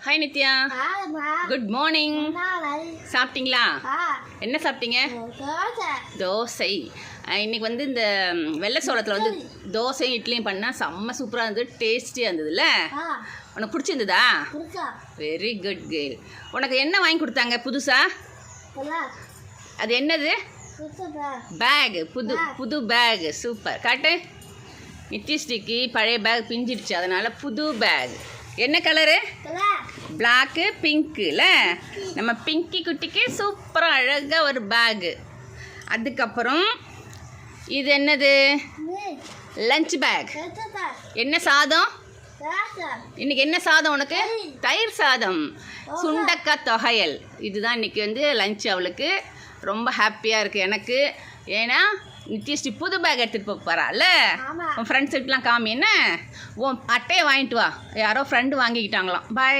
Hi Nithya, good morning. சாப்பிட்டீங்களா? என்ன சாப்பிட்டீங்க? தோசை. இன்னைக்கு வந்து இந்த வெள்ளை சோளத்தில் வந்து தோசையும் இட்லியும் பண்ணால் செம்ம சூப்பராக இருந்தது, டேஸ்டியாக இருந்ததுல்ல? உனக்கு பிடிச்சிருந்ததா? Very good girl. உனக்கு என்ன வாங்கி கொடுத்தாங்க புதுசா? அது என்னது? பேக். புது பேக். சூப்பர். காட்டு. நித்யஸ்ரீக்கு பழைய பேக் பிஞ்சிடுச்சு, அதனால் புது பேக். என்ன கலரு? பிளாக்கு பிங்க்குல. நம்ம பிங்கி குட்டிக்கு சூப்பராக அழகாக ஒரு பேகு. அதுக்கப்புறம் இது என்னது? Lunch bag. என்ன சாதம் இன்னைக்கு? என்ன சாதம் உனக்கு? தயிர் சாதம், சுண்டக்காய் தொகையல். இதுதான் இன்னைக்கு வந்து லஞ்ச். அவளுக்கு ரொம்ப ஹாப்பியாக இருக்குது எனக்கு. ஏன்னா நித்யஸ்ரீ புது பேக் எடுத்துகிட்டு போக போகிறாள். உன் ஃப்ரெண்ட்ஸுக்கெலாம் காமி. என்ன உன் அட்டையை வாங்கிட்டு வா, யாரோ ஃப்ரெண்டு வாங்கிக்கிட்டாங்களாம். பாய்.